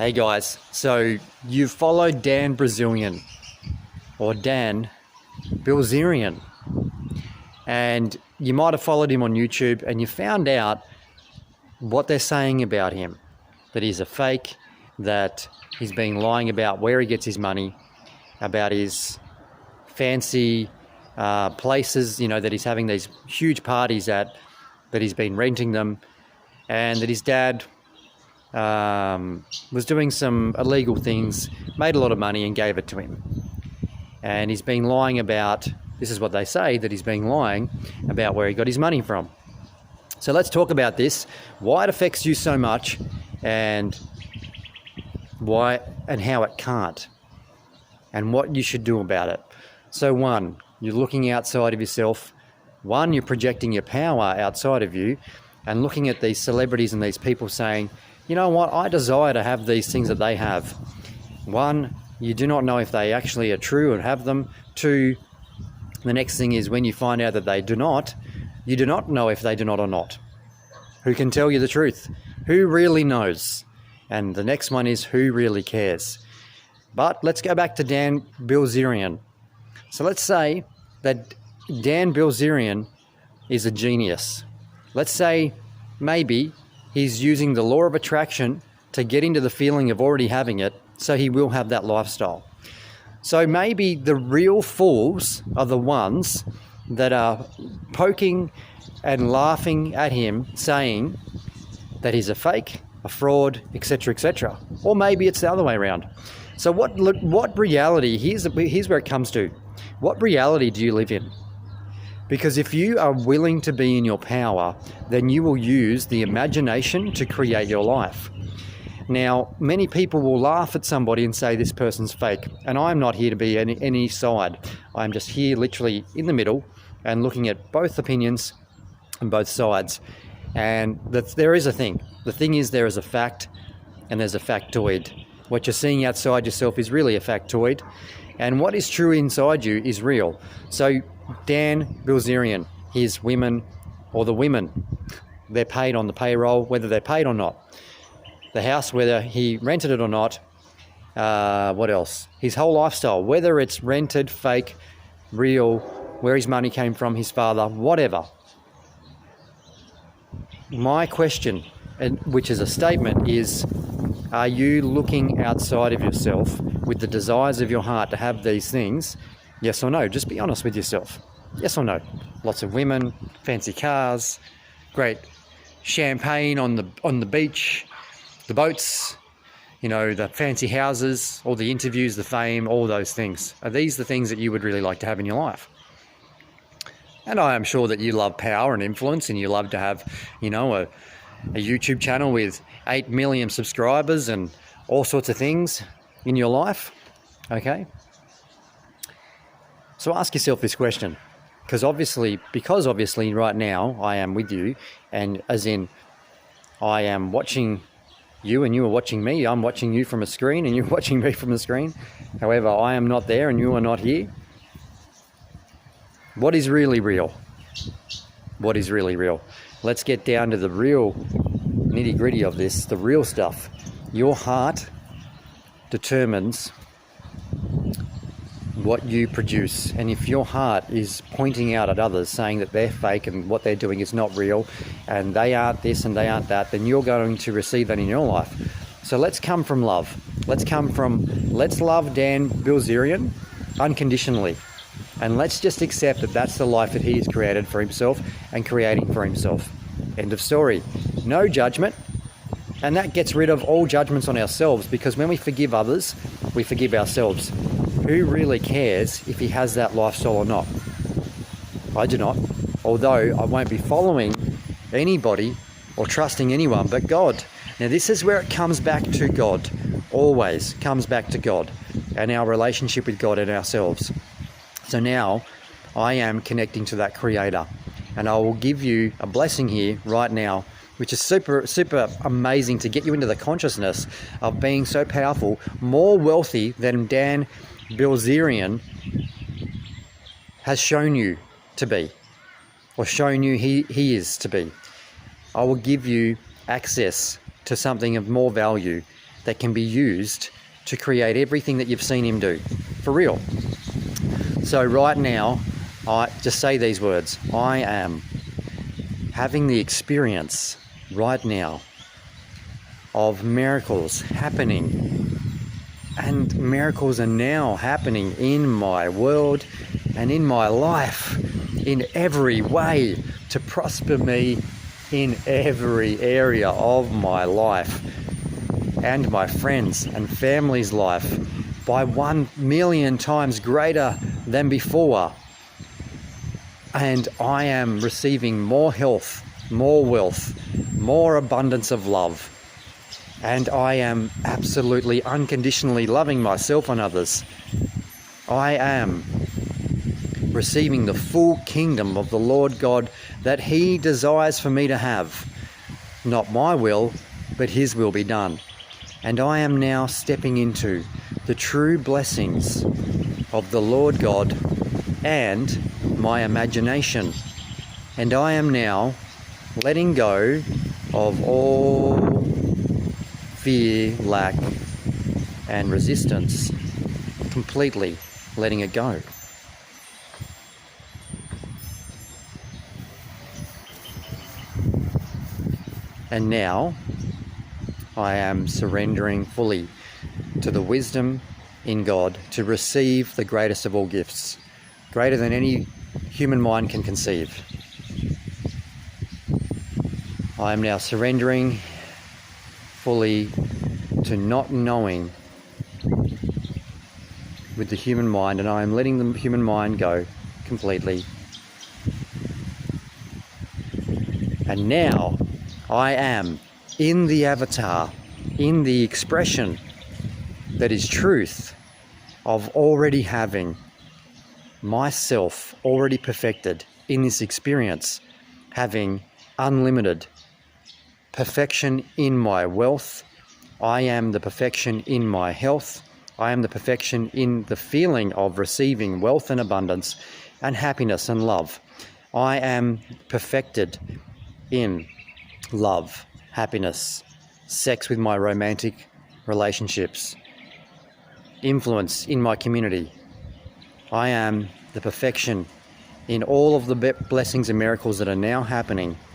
Hey guys, so you followed Dan Brazilian or Dan Bilzerian, and you might have followed him on YouTube and you found out what they're saying about him, that he's a fake, that he's been lying about where he gets his money, about his fancy places, that he's having these huge parties at, that he's been renting them, and that his dad was doing some illegal things, made a lot of money and gave it to him. And he's been lying about, this is what they say, that he's been lying about where he got his money from. So let's talk about this, why it affects you so much, and why and how it can't, and what you should do about it. So one, you're looking outside of yourself. One, you're projecting your power outside of you and looking at these celebrities and these people saying, you know what, I desire to have these things that they have. One, you do not know if they actually are true and have them. Two, the next thing is when you find out that they do not, you do not know if they do not or not. Who can tell you the truth? Who really knows? And the next one is who really cares? But let's go back to Dan Bilzerian. So let's say that Dan Bilzerian is a genius. Let's say maybe he's using the law of attraction to get into the feeling of already having it, so he will have that lifestyle. So maybe the real fools are the ones that are poking and laughing at him, saying that he's a fake, a fraud, etc., etc. Or maybe it's the other way around. So what reality, here's where it comes to. What reality do you live in? Because if you are willing to be in your power, then you will use the imagination to create your life. Now, many people will laugh at somebody and say this person's fake, and I'm not here to be any side. I'm just here literally in the middle and looking at both opinions and both sides. And there is a thing. The thing is, there is a fact and there's a factoid. What you're seeing outside yourself is really a factoid, and what is true inside you is real. So Dan Bilzerian, his women, or the women, they're paid on the payroll, whether they're paid or not. The house, whether he rented it or not. What else? His whole lifestyle, whether it's rented, fake, real, where his money came from, his father, whatever. My question, which is a statement, is, are you looking outside of yourself with the desires of your heart to have these things? Yes or no? Just be honest with yourself. Yes or no? Lots of women, fancy cars, great champagne on the beach, the boats, the fancy houses, all the interviews, the fame, all those things. Are these the things that you would really like to have in your life? And I am sure that you love power and influence, and you love to have, a YouTube channel with 8 million subscribers and all sorts of things in your life. Okay? So ask yourself this question, because obviously right now I am with you, and as in I am watching you and you are watching me. I'm watching you from a screen and you're watching me from a screen. However, I am not there and you are not here. What is really real? What is really real? Let's get down to the real nitty-gritty of this, the real stuff. Your heart determines what you produce, and if your heart is pointing out at others saying that they're fake and what they're doing is not real and they aren't this and they aren't that, then you're going to receive that in your life. So let's come from love. Let's love Dan Bilzerian unconditionally, and let's just accept that that's the life that he has created for himself and creating for himself. End of story. No judgment. And that gets rid of all judgments on ourselves, because when we forgive others, we forgive ourselves. Who really cares if he has that lifestyle or not? I do not. Although I won't be following anybody or trusting anyone but God. Now this is where it comes back to God. Always comes back to God and our relationship with God and ourselves. So now I am connecting to that Creator, and I will give you a blessing here right now, which is super, super amazing to get you into the consciousness of being so powerful, more wealthy than Dan Bilzerian has shown you to be, or shown you he is to be. I will give you access to something of more value that can be used to create everything that you've seen him do, for real. So right now, I just say these words: I am having the experience right now of miracles happening, and miracles are now happening in my world and in my life in every way to prosper me in every area of my life and my friends and family's life by 1,000,000 times greater than before. And I am receiving more health, more wealth, more abundance of love. And I am absolutely unconditionally loving myself and others. I am receiving the full kingdom of the Lord God that He desires for me to have. Not my will, but His will be done. And I am now stepping into the true blessings of the Lord God and my imagination. And I am now letting go of all fear, lack, and resistance. Completely letting it go. And now I am surrendering fully to the wisdom in God to receive the greatest of all gifts, greater than any human mind can conceive. I am now surrendering fully to not knowing with the human mind, and I am letting the human mind go completely. And now I am in the avatar, in the expression that is truth of already having myself already perfected in this experience, having unlimited perfection in my wealth. I am the perfection in my health. I am the perfection in the feeling of receiving wealth and abundance and happiness and love. I am perfected in love, happiness, sex with my romantic relationships, influence in my community. I am the perfection in all of the blessings and miracles that are now happening